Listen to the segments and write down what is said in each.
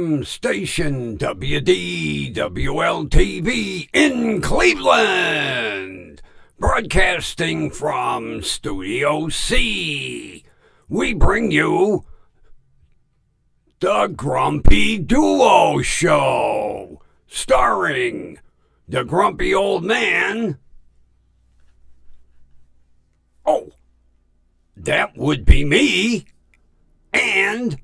FM station WDWL TV in Cleveland, broadcasting from Studio C. We bring you the Grumpy Duo Show, starring the grumpy old man. Oh, that would be me. And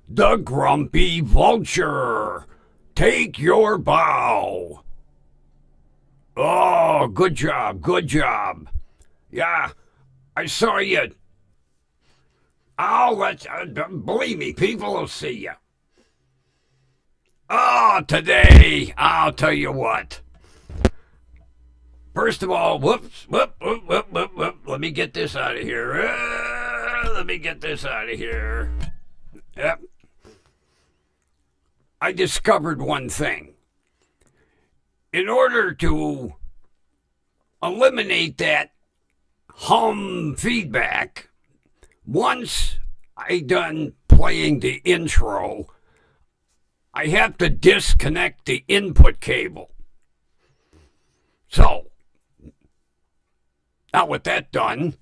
the Grumpy Vulture. Take your bow. Oh, good job, good job. Yeah, I saw you. Believe me, people will see you. Oh, today, I'll tell you what. First of all, whoops, let me get this out of here. Yep. I discovered one thing. In order to eliminate that hum feedback, once I done playing the intro, I have to disconnect the input cable. So, now with that done,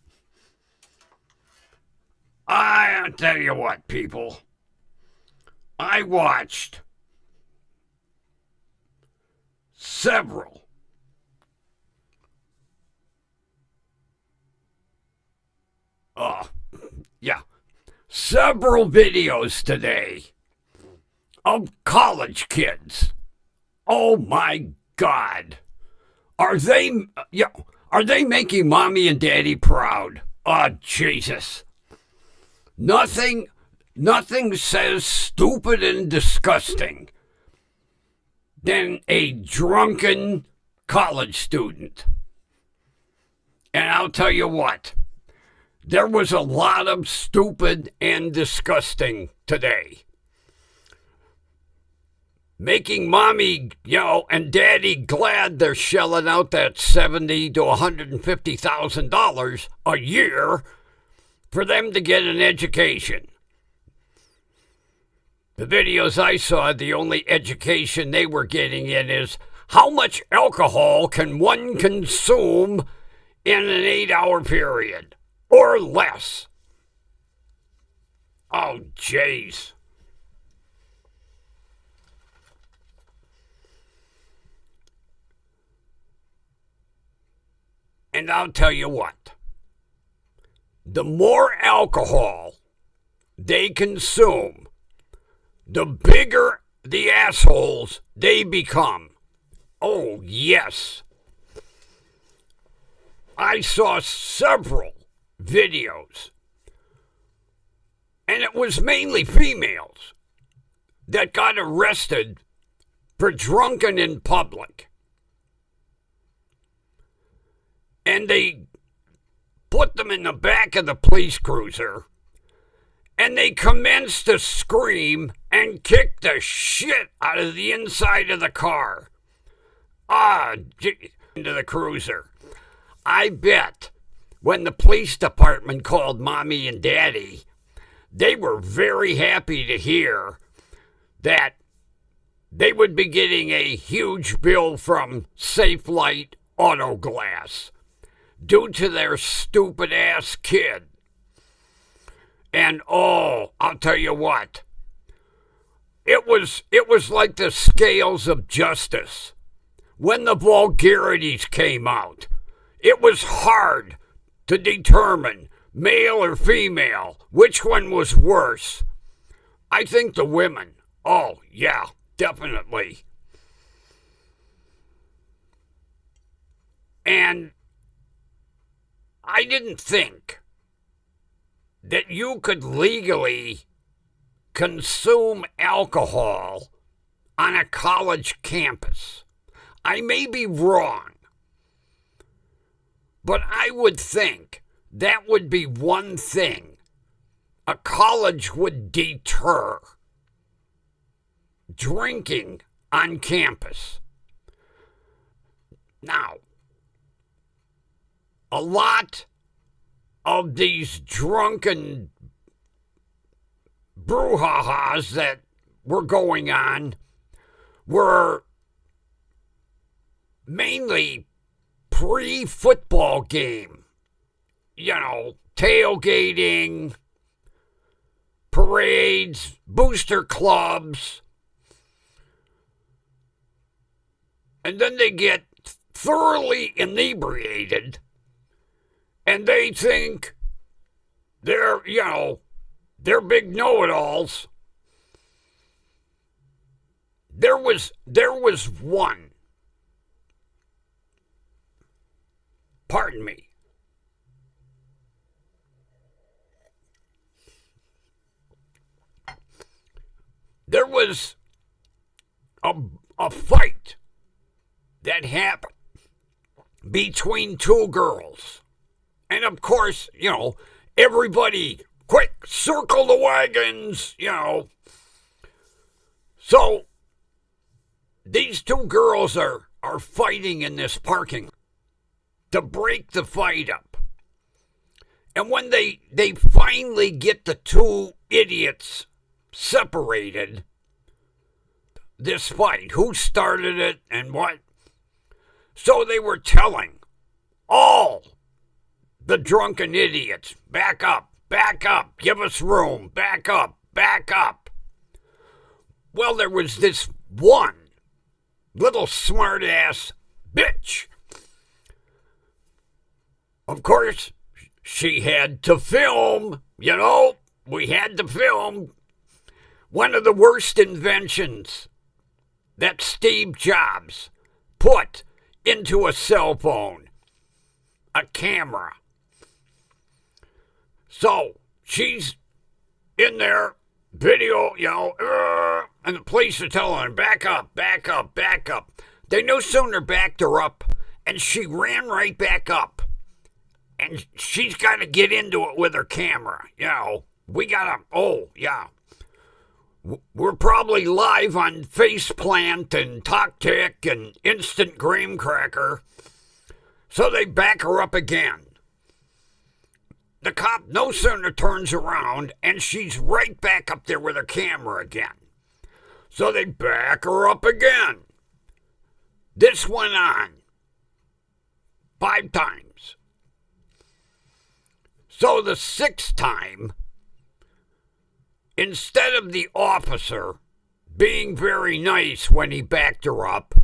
I'll tell you what, people. I watched several videos today of college kids. Oh my God. Are they making mommy and daddy proud? Oh, Jesus. Nothing says stupid and disgusting than a drunken college student. And I'll tell you what, there was a lot of stupid and disgusting today. Making mommy, and daddy glad they're shelling out that $70,000 to $150,000 a year for them to get an education. The videos I saw, the only education they were getting in is how much alcohol can one consume in an 8-hour period or less. Oh, jeez. And I'll tell you what, the more alcohol they consume, the bigger the assholes they become. Oh, yes. I saw several videos, and it was mainly females that got arrested for drunken in public. And they put them in the back of the police cruiser, and they commenced to scream and kick the shit out of the inside of the car. Into the cruiser. I bet when the police department called mommy and daddy, they were very happy to hear that they would be getting a huge bill from Safe Light Auto Glass due to their stupid ass kid. And I'll tell you what, it was like the scales of justice. When the vulgarities came out, it was hard to determine, male or female, which one was worse. I think the women. Oh, yeah, definitely. And I didn't think that you could legally consume alcohol on a college campus. I may be wrong, but I would think that would be one thing a college would deter: drinking on campus. Now, a lot of these drunken brouhahas that were going on were mainly pre-football game. You know, tailgating, parades, booster clubs. And then they get thoroughly inebriated and they think they're big know-it-alls. There was one. Pardon me. There was a fight that happened between two girls. And of course, everybody, quick, circle the wagons, So, these two girls are fighting in this parking lot to break the fight up. And when they finally get the two idiots separated, this fight, who started it and what, so they were telling all the drunken idiots, back up, give us room, back up. Well, there was this one little smart-ass bitch. Of course, she had to film, we had to film one of the worst inventions that Steve Jobs put into a cell phone, a camera. So she's in there, video, and the police are telling her, back up. They no sooner backed her up, and she ran right back up. And she's got to get into it with her camera, We got to, we're probably live on Faceplant and TalkTick and Instant Graham Cracker. So they back her up again. The cop no sooner turns around and she's right back up there with her camera again. So they back her up again. This went on 5 times. So the 6th time, instead of the officer being very nice when he backed her up,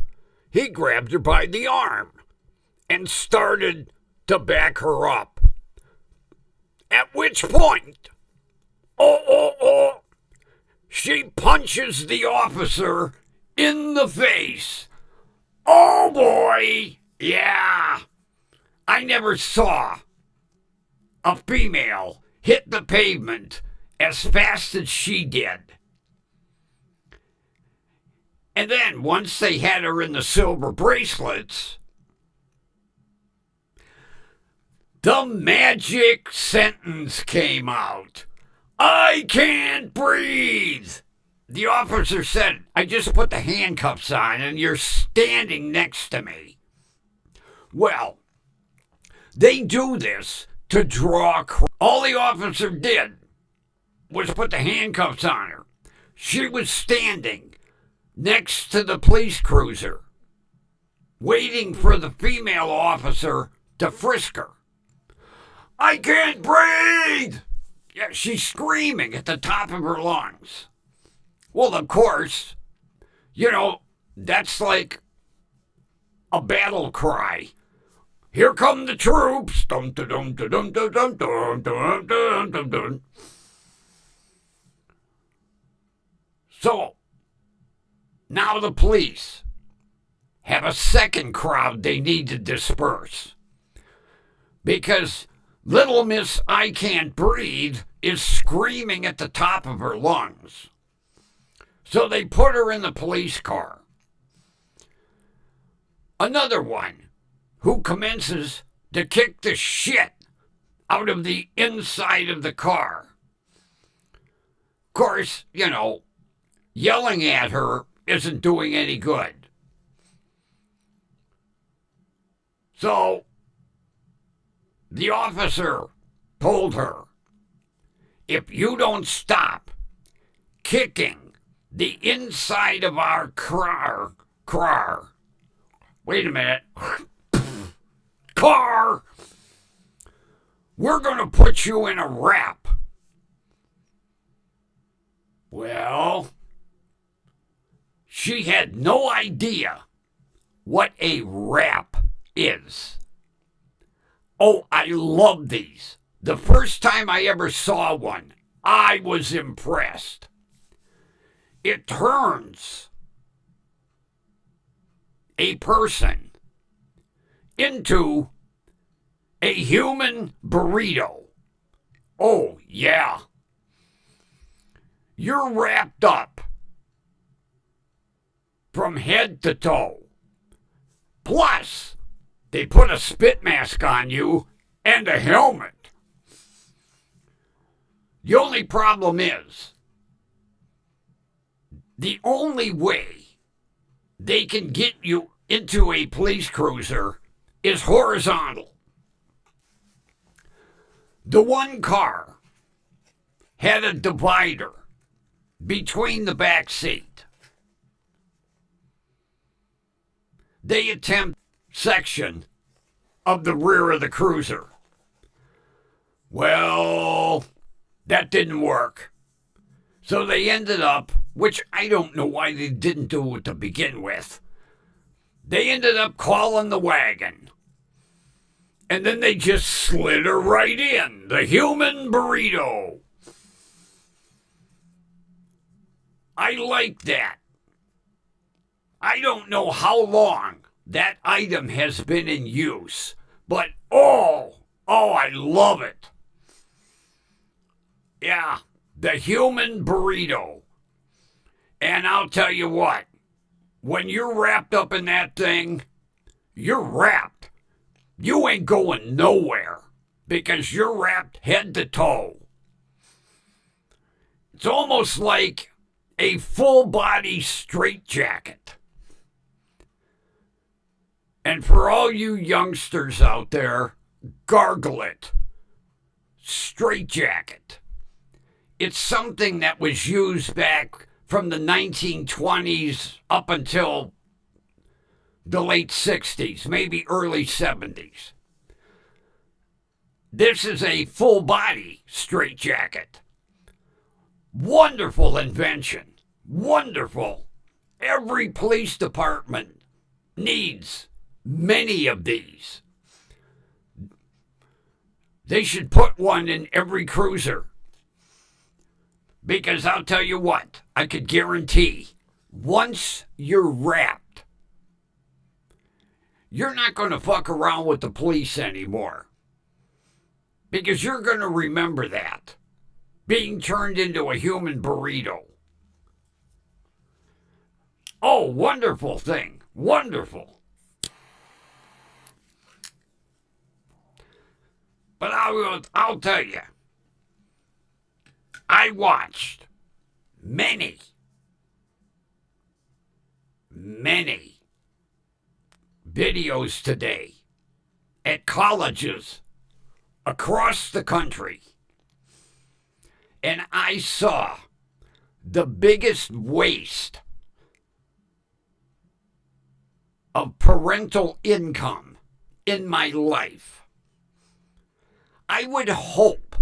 he grabbed her by the arm and started to back her up. At which point, she punches the officer in the face. Oh boy, yeah. I never saw a female hit the pavement as fast as she did. And then once they had her in the silver bracelets, the magic sentence came out. I can't breathe. The officer said, I just put the handcuffs on and you're standing next to me. Well, they do this to draw crowds. All the officer did was put the handcuffs on her. She was standing next to the police cruiser, waiting for the female officer to frisk her. I can't breathe! Yeah, she's screaming at the top of her lungs. Well, of course, that's like a battle cry. Here come the troops. Dum, dum, dum, dum, dum, dum, dum, dum, dum, dum. So, now the police have a second crowd they need to disperse. Because Little Miss I Can't Breathe is screaming at the top of her lungs. So they put her in the police car. Another one who commences to kick the shit out of the inside of the car. Of course, yelling at her isn't doing any good. So the officer told her, if you don't stop, kicking the inside of our car. Wait a minute. Car. We're going to put you in a wrap. Well, she had no idea what a wrap is. Oh, I love these. The first time I ever saw one, I was impressed. It turns a person into a human burrito. Oh, yeah. You're wrapped up from head to toe. Plus, they put a spit mask on you and a helmet. The only problem is, the only way they can get you into a police cruiser is horizontal. The one car had a divider between the back seat. They attempt section of the rear of the cruiser. Well, that didn't work. So they ended up, which I don't know why they didn't do it to begin with. They ended up calling the wagon. And then they just slid her right in, the human burrito. I like that. I don't know how long that item has been in use, but oh, I love it. Yeah, the human burrito. And I'll tell you what, when you're wrapped up in that thing, you're wrapped. You ain't going nowhere because you're wrapped head to toe. It's almost like a full-body straitjacket. And for all you youngsters out there, gargle it. Straitjacket. It's something that was used back from the 1920s up until the late 60s, maybe early 70s. This is a full-body straitjacket. Wonderful invention. Wonderful. Every police department needs many of these. They should put one in every cruiser. Because I'll tell you what, I could guarantee, once you're wrapped, you're not going to fuck around with the police anymore. Because you're going to remember that. Being turned into a human burrito. Oh, wonderful thing. Wonderful. But I'll tell you, I watched many videos today at colleges across the country, and I saw the biggest waste of parental income in my life. I would hope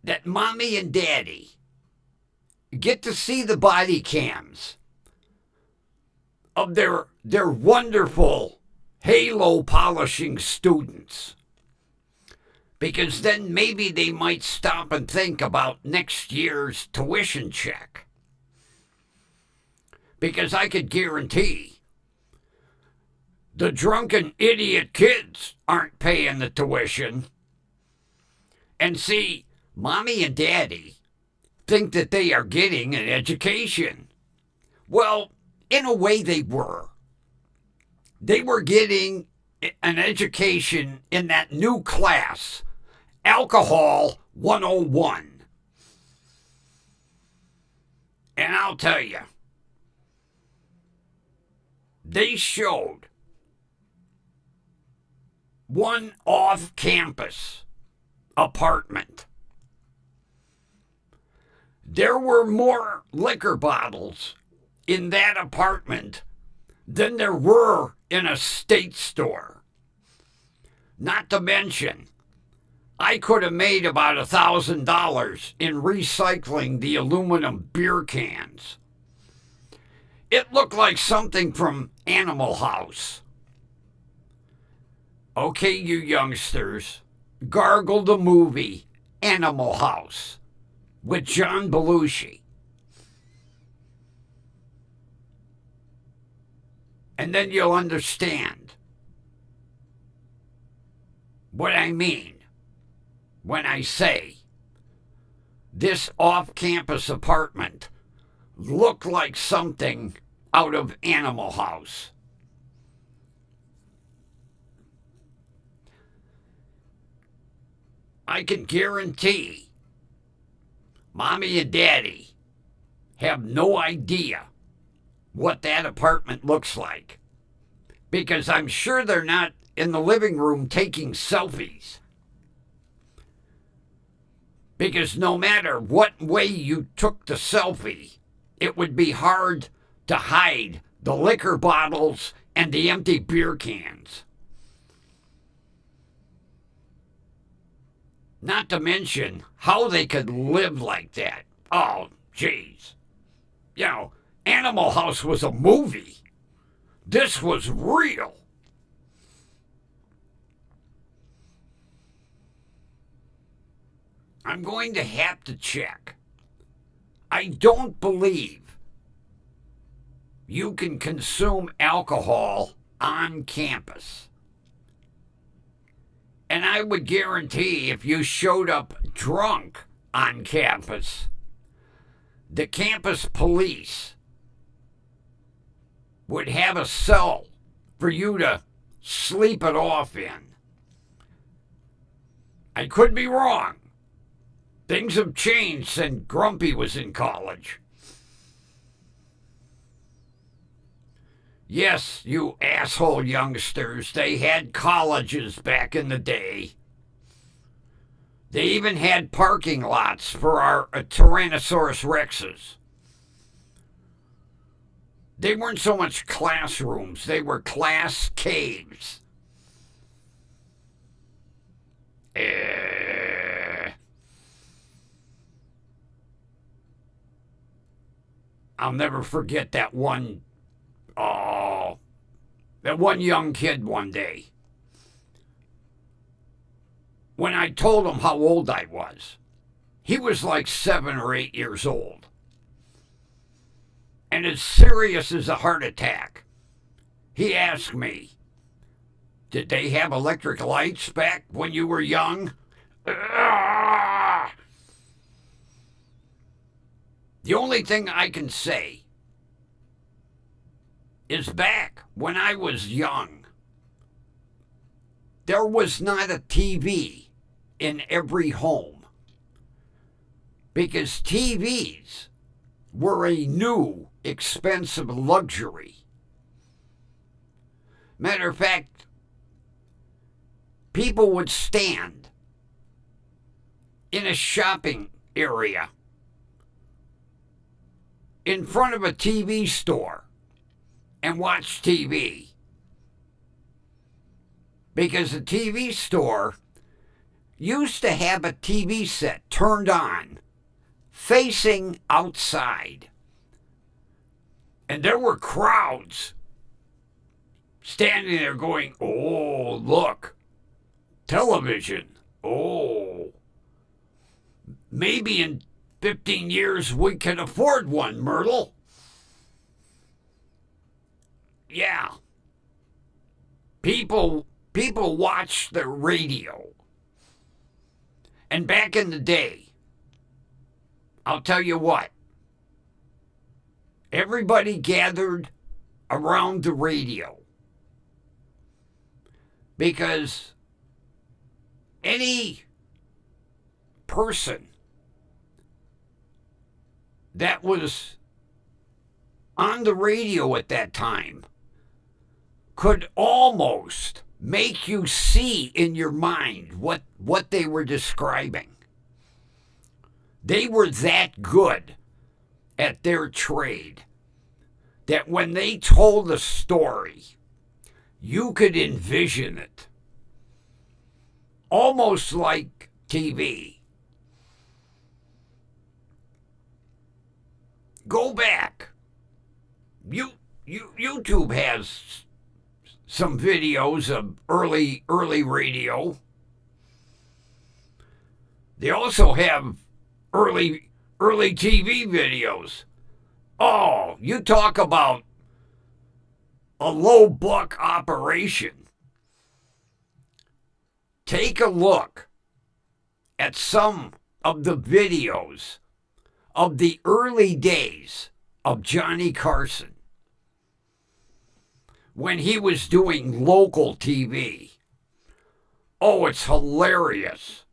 that mommy and daddy get to see the body cams of their wonderful halo polishing students. Because then maybe they might stop and think about next year's tuition check. Because I could guarantee the drunken idiot kids aren't paying the tuition. And see, mommy and daddy think that they are getting an education. Well, in a way they were. They were getting an education in that new class, Alcohol 101. And I'll tell you, they showed one off-campus apartment. There were more liquor bottles in that apartment than there were in a state store. Not to mention, I could have made about $1,000 in recycling the aluminum beer cans. It looked like something from Animal House. Okay, you youngsters, gargle the movie Animal House with John Belushi. And then you'll understand what I mean when I say this off-campus apartment looked like something out of Animal House. I can guarantee Mommy and Daddy have no idea what that apartment looks like, because I'm sure they're not in the living room taking selfies. Because no matter what way you took the selfie, it would be hard to hide the liquor bottles and the empty beer cans. Not to mention how they could live like that. Oh, geez. You know, Animal House was a movie. This was real. I'm going to have to check. I don't believe you can consume alcohol on campus. And I would guarantee if you showed up drunk on campus, the campus police would have a cell for you to sleep it off in. I could be wrong. Things have changed since Grumpy was in college. Yes, you asshole youngsters, they had colleges back in the day. They even had parking lots for our Tyrannosaurus Rexes. They weren't so much classrooms, they were class caves. I'll never forget that one young kid one day. When I told him how old I was, he was like 7 or 8 years old. And as serious as a heart attack, he asked me, "Did they have electric lights back when you were young?" The only thing I can say is back when I was young, there was not a TV in every home, because TVs were a new, expensive luxury. Matter of fact, people would stand in a shopping area in front of a TV store and watch TV. Because the TV store used to have a TV set turned on facing outside. And there were crowds standing there going, "Oh, look, television. Oh, maybe in 15 years we can afford one, Myrtle." Yeah. People watch the radio. And back in the day, I'll tell you what, everybody gathered around the radio. Because any person that was on the radio at that time could almost make you see in your mind what they were describing. They were that good at their trade that when they told a story, you could envision it. Almost like TV. Go back. YouTube has some videos of early radio. They also have early TV videos. Oh, you talk about a low buck operation. Take a look at some of the videos of the early days of Johnny Carson when he was doing local TV. Oh, it's hilarious.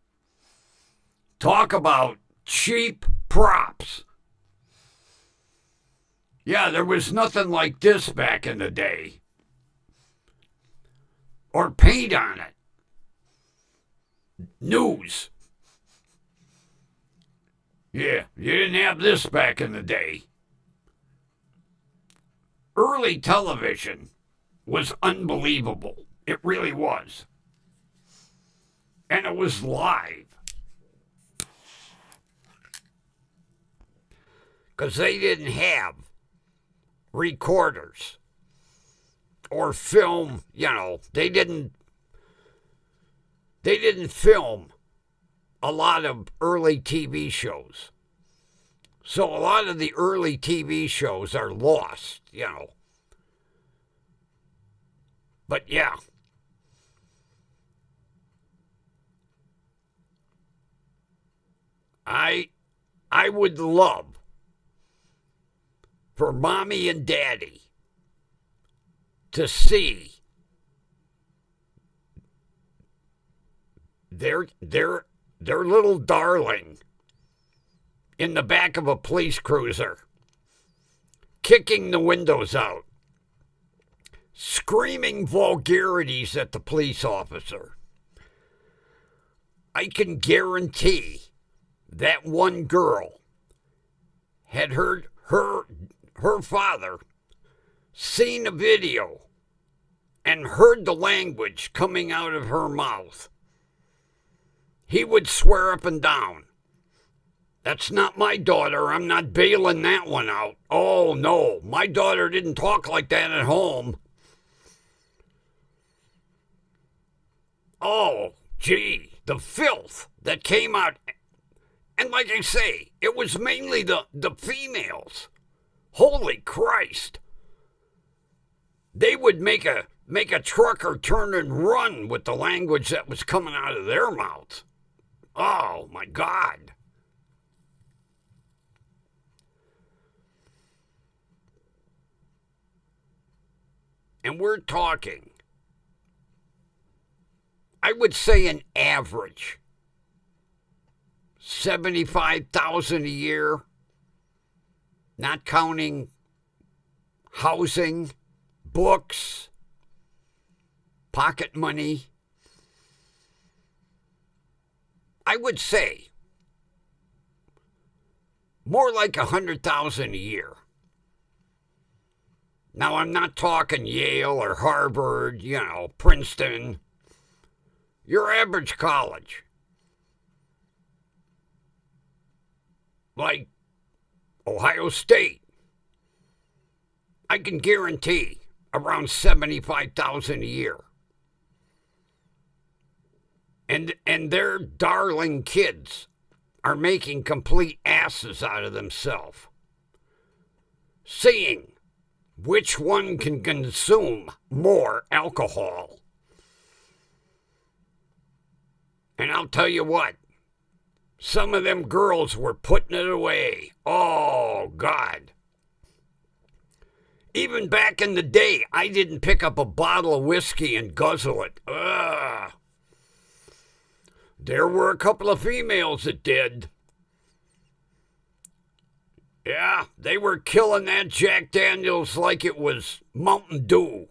Talk about cheap props. Yeah, there was nothing like this back in the day. Or paint on it. News. Yeah, you didn't have this back in the day. Early television was unbelievable. It really was. And it was live. Because they didn't have recorders or film, they didn't film a lot of early TV shows. So a lot of the early TV shows are lost, But yeah. I would love for Mommy and Daddy to see their little darling in the back of a police cruiser, kicking the windows out, screaming vulgarities at the police officer. I can guarantee that one girl had heard her father seen a video and heard the language coming out of her mouth. He would swear up and down, "That's not my daughter. I'm not bailing that one out. Oh, no, my daughter didn't talk like that at home." Oh, gee, the filth that came out. And like I say, it was mainly the females. Holy Christ. They would make a trucker turn and run with the language that was coming out of their mouths. Oh, my God. And we're talking, I would say an average, $75,000 a year, not counting housing, books, pocket money. I would say more like $100,000 a year. Now, I'm not talking Yale or Harvard, Princeton. Your average college. Like Ohio State. I can guarantee around $75,000 a year. And their darling kids are making complete asses out of themselves. Seeing which one can consume more alcohol. And I'll tell you what, some of them girls were putting it away. Oh, God. Even back in the day, I didn't pick up a bottle of whiskey and guzzle it. Ugh. There were a couple of females that did. Yeah, they were killing that Jack Daniels like it was Mountain Dew.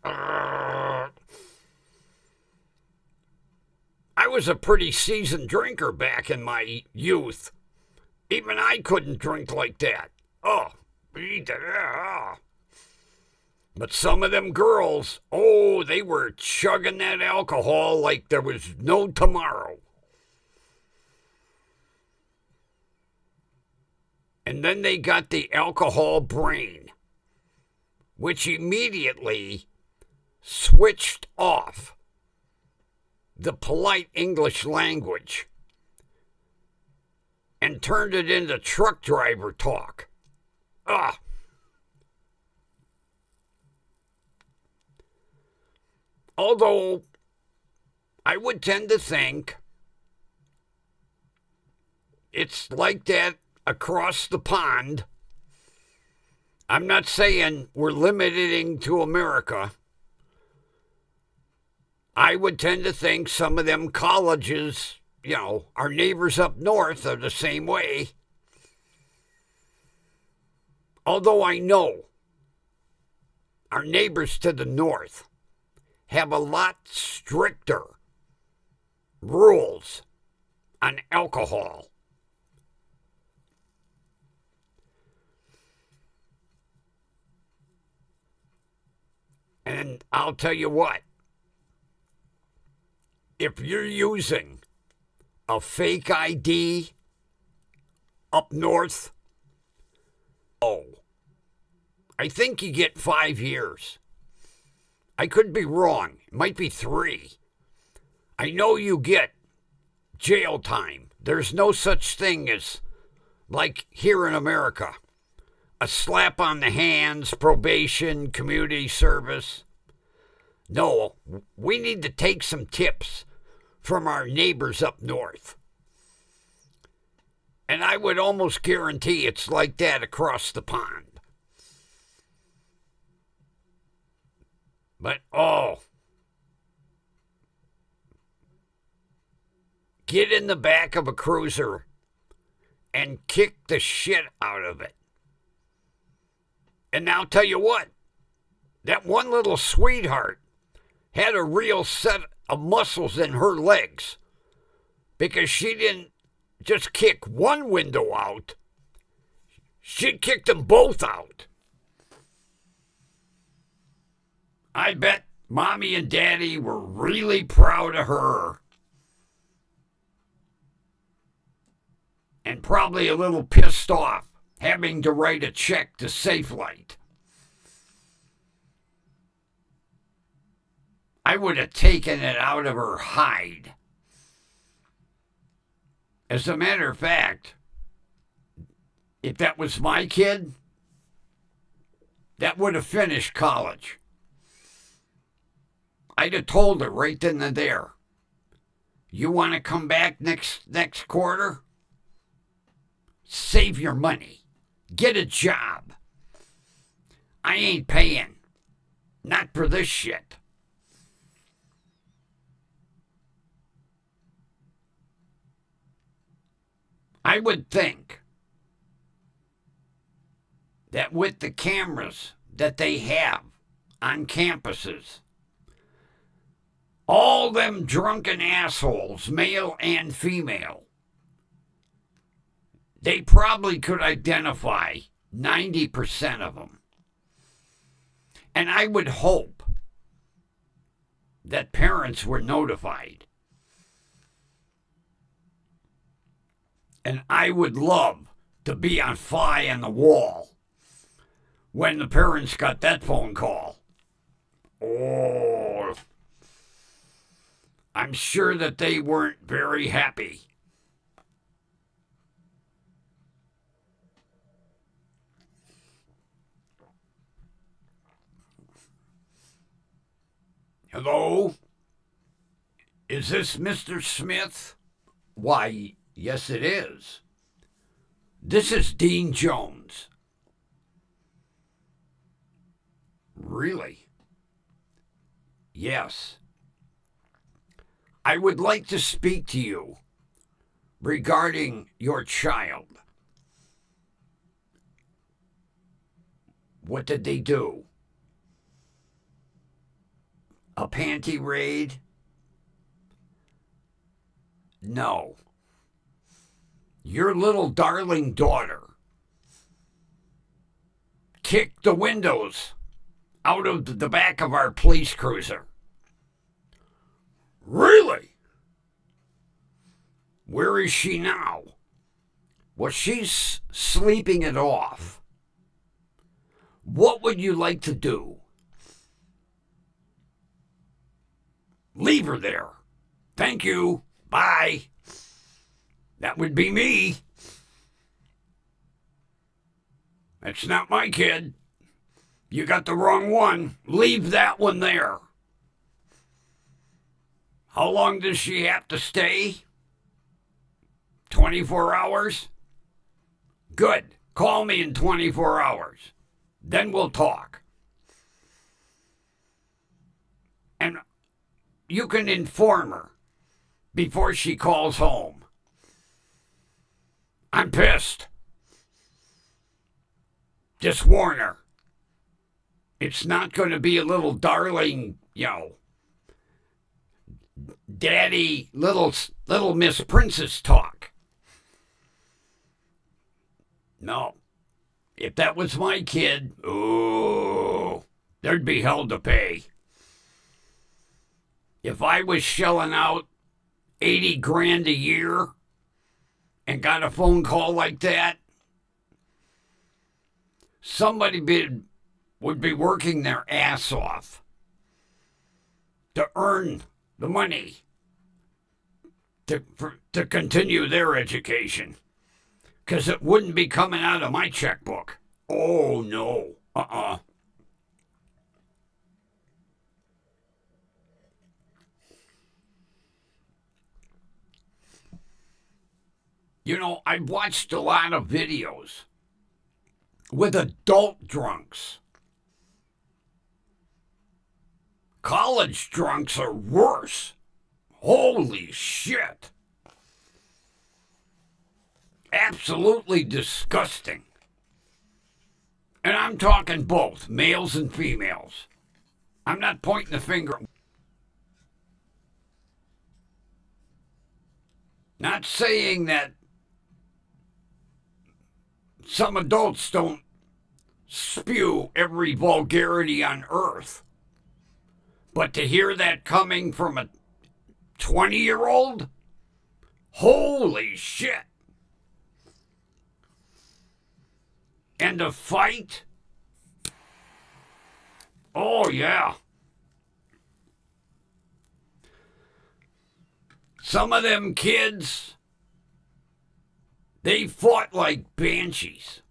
I was a pretty seasoned drinker back in my youth. Even I couldn't drink like that. Oh, but some of them girls, oh, they were chugging that alcohol like there was no tomorrow. And then they got the alcohol brain, which immediately switched off the polite English language and turned it into truck driver talk. Ah. Although I would tend to think it's like that across the pond. I'm not saying we're limiting to America. I would tend to think some of them colleges, our neighbors up north are the same way. Although I know our neighbors to the north have a lot stricter rules on alcohol. And I'll tell you what, if you're using a fake ID up north, I think you get 5 years. I could be wrong. It might be 3. I know you get jail time. There's no such thing as, like here in America, a slap on the hands, probation, community service. No, we need to take some tips from our neighbors up north. And I would almost guarantee it's like that across the pond. But, get in the back of a cruiser and kick the shit out of it. And I'll tell you what, that one little sweetheart had a real set of muscles in her legs because she didn't just kick one window out, she kicked them both out. I bet Mommy and Daddy were really proud of her. And probably a little pissed off having to write a check to SafeLight. I would have taken it out of her hide. As a matter of fact, if that was my kid, that would have finished college. I'd have told her right then and there, you want to come back next quarter? Save your money. Get a job. I ain't paying. Not for this shit. I would think that with the cameras that they have on campuses, all them drunken assholes, male and female, they probably could identify 90% of them. And I would hope that parents were notified. And I would love to be on fly on the wall when the parents got that phone call. Oh, I'm sure that they weren't very happy. Hello? Is this Mr. Smith? Why, yes, it is. This is Dean Jones. Really? Yes. I would like to speak to you regarding your child. What did they do? A panty raid? No. your little darling daughter kicked the windows out of the back of our police cruiser. Really? Where is she now? Well, she's sleeping it off. What would you like to do? Leave her there. Thank you. Bye. That would be me. That's not my kid. You got the wrong one. Leave that one there. How long does she have to stay? 24 hours? Good. Call me in 24 hours. Then we'll talk. And you can inform her before she calls home. I'm pissed. Just warn her. It's not going to be a little darling, daddy, little Miss Princess talk. No. If that was my kid, ooh, there'd be hell to pay. If I was shelling out 80 grand a year and got a phone call like that, somebody would be working their ass off to earn the money to continue their education. Because it wouldn't be coming out of my checkbook. Oh, no. I've watched a lot of videos with adult drunks. College drunks are worse. Holy shit. Absolutely disgusting. And I'm talking both, males and females. I'm not pointing the finger. Not saying that some adults don't spew every vulgarity on earth. But to hear that coming from a 20-year-old? Holy shit. And a fight? Oh, yeah. Some of them kids, they fought like banshees.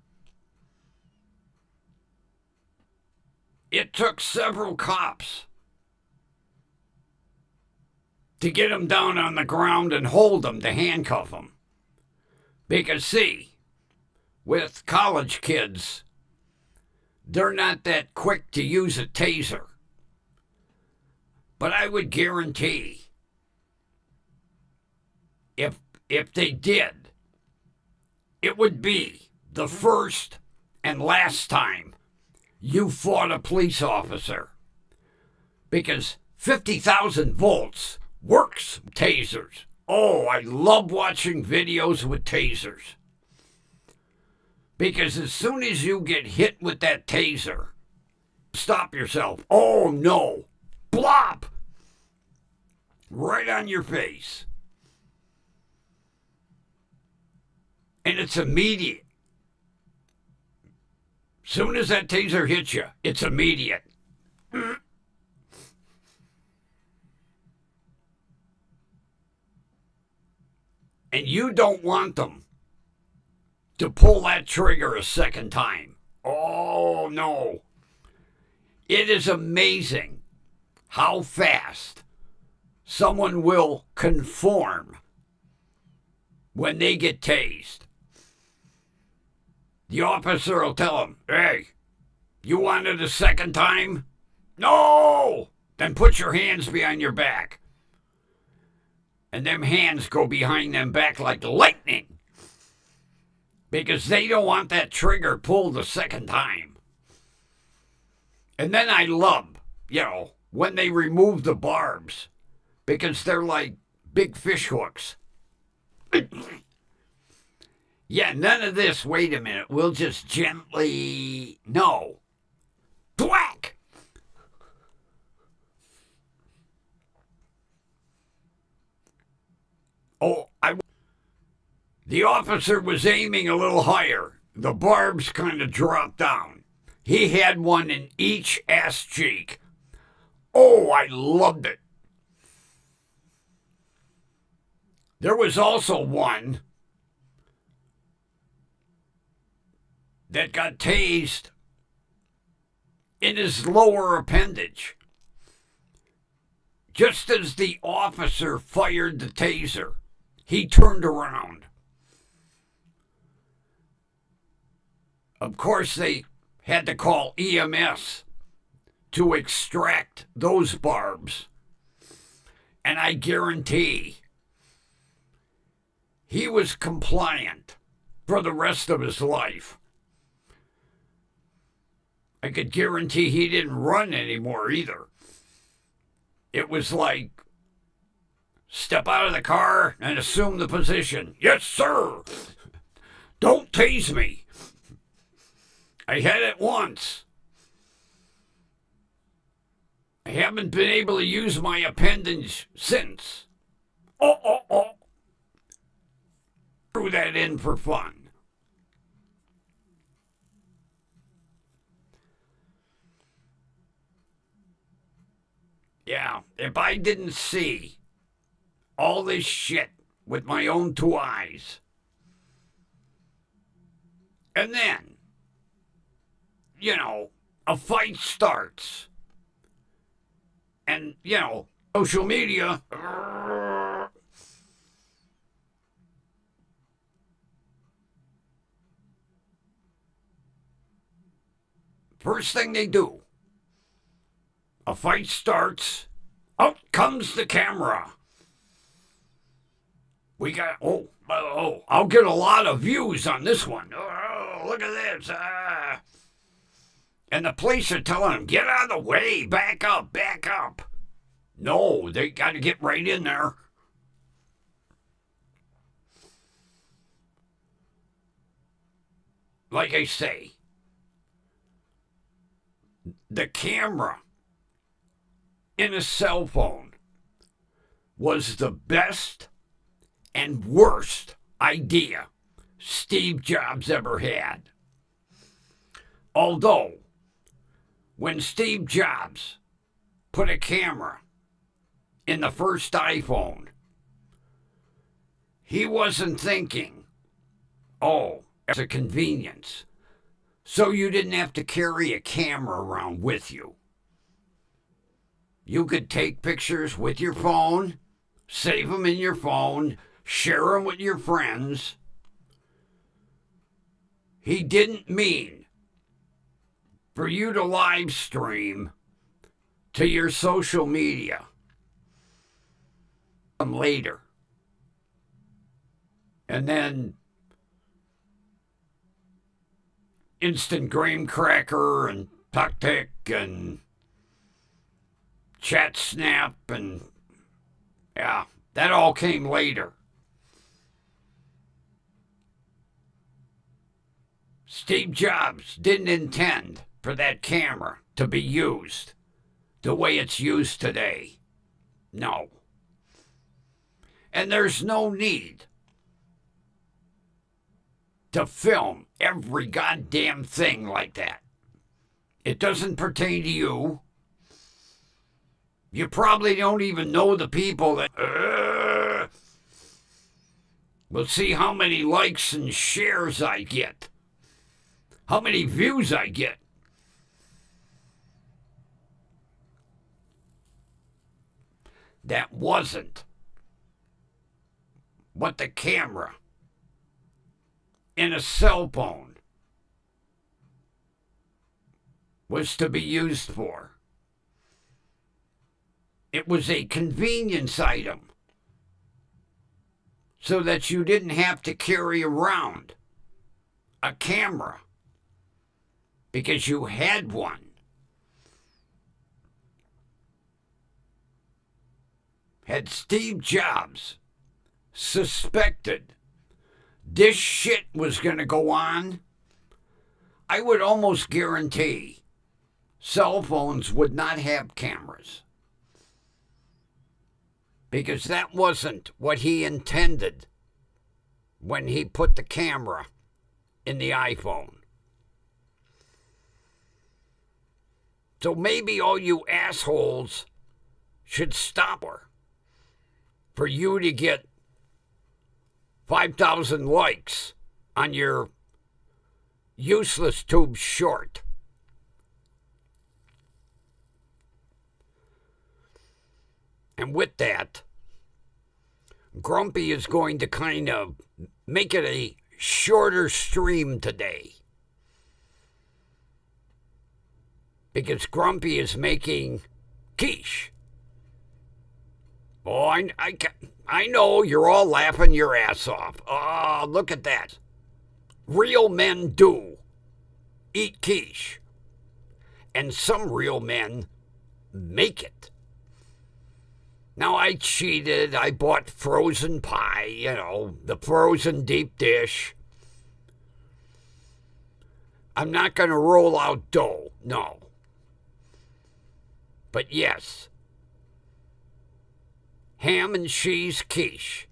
It took several cops to get them down on the ground and hold them, to handcuff them. Because, see, with college kids, they're not that quick to use a taser. But I would guarantee, if they did, it would be the first and last time you fought a police officer. Because 50,000 volts works tasers. Oh, I love watching videos with tasers. Because as soon as you get hit with that taser, stop yourself. Oh, no. Blop! Right on your face. And it's immediate. Soon as that taser hits you, it's immediate. And you don't want them to pull that trigger a second time. Oh, no. It is amazing how fast someone will conform when they get tased. The officer will tell them, hey, you want it a second time? No! Then put your hands behind your back. And them hands go behind them back like lightning. Because they don't want that trigger pulled a second time. And then I love, when they remove the barbs. Because they're like big fish hooks. Yeah, none of this, wait a minute, we'll just gently, no. Thwack! Oh, the officer was aiming a little higher. The barbs kind of dropped down. He had one in each ass cheek. Oh, I loved it. There was also one that got tased in his lower appendage. Just as the officer fired the taser, he turned around. Of course, they had to call EMS to extract those barbs. And I guarantee he was compliant for the rest of his life. I could guarantee he didn't run anymore either. It was like, step out of the car and assume the position. Yes, sir. Don't tase me. I had it once. I haven't been able to use my appendage since. Oh. Threw that in for fun. Yeah, if I didn't see all this shit with my own two eyes, and then, a fight starts, and, social media, first thing they do, a fight starts, out comes the camera. We got, I'll get a lot of views on this one. Oh, look at this. And the police are telling them, get out of the way, back up. No, they got to get right in there. Like I say, the camera in a cell phone was the best and worst idea Steve Jobs ever had. Although, when Steve Jobs put a camera in the first iPhone, he wasn't thinking, it's a convenience. So you didn't have to carry a camera around with you. You could take pictures with your phone, save them in your phone, share them with your friends. He didn't mean for you to live stream to your social media later. And then Instant Graham Cracker and TalkTick and Chat Snap and that all came later. Steve Jobs didn't intend for that camera to be used the way it's used today. No. And there's no need to film every goddamn thing like that. It doesn't pertain to you. You probably don't even know the people that... We'll see how many likes and shares I get. How many views I get. That wasn't what the camera in a cell phone was to be used for. It was a convenience item so that you didn't have to carry around a camera because you had one. Had Steve Jobs suspected this shit was going to go on, I would almost guarantee cell phones would not have cameras. Because that wasn't what he intended when he put the camera in the iPhone. So maybe all you assholes should stop her for you to get 5,000 likes on your useless tube short. And with that, Grumpy is going to kind of make it a shorter stream today. Because Grumpy is making quiche. Oh, I know you're all laughing your ass off. Oh, look at that. Real men do eat quiche. And some real men make it. Now, I cheated. I bought frozen pie, the frozen deep dish. I'm not going to roll out dough, no. But yes, ham and cheese quiche.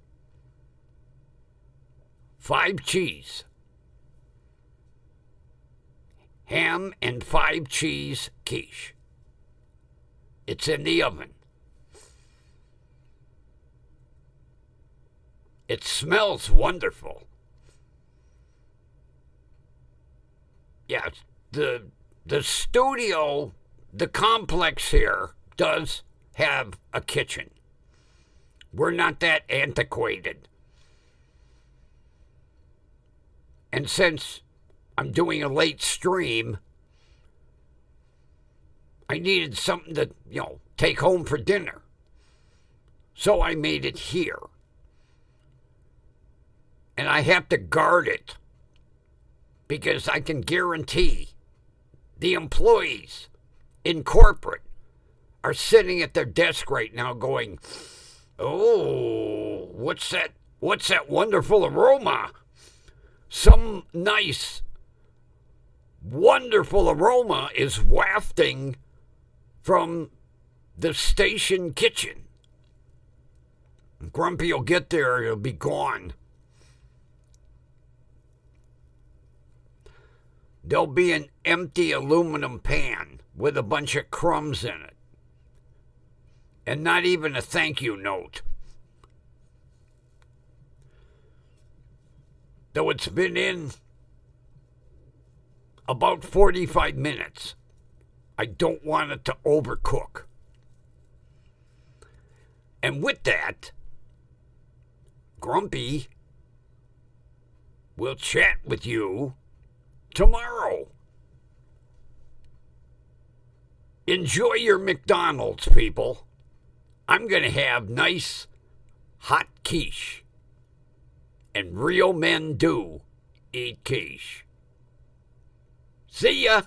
5 cheese. Ham and 5 cheese quiche. It's in the oven. It smells wonderful. Yeah, the studio, the complex here does have a kitchen. We're not that antiquated. And since I'm doing a late stream, I needed something to, take home for dinner. So I made it here. And I have to guard it because I can guarantee the employees in corporate are sitting at their desk right now going, oh, what's that wonderful aroma? Some nice, wonderful aroma is wafting from the station kitchen. Grumpy will get there, it'll be gone. There'll be an empty aluminum pan with a bunch of crumbs in it. And not even a thank you note. Though it's been in about 45 minutes. I don't want it to overcook. And with that, Grumpy will chat with you tomorrow. Enjoy your McDonald's, people. I'm going to have nice hot quiche. And real men do eat quiche. See ya.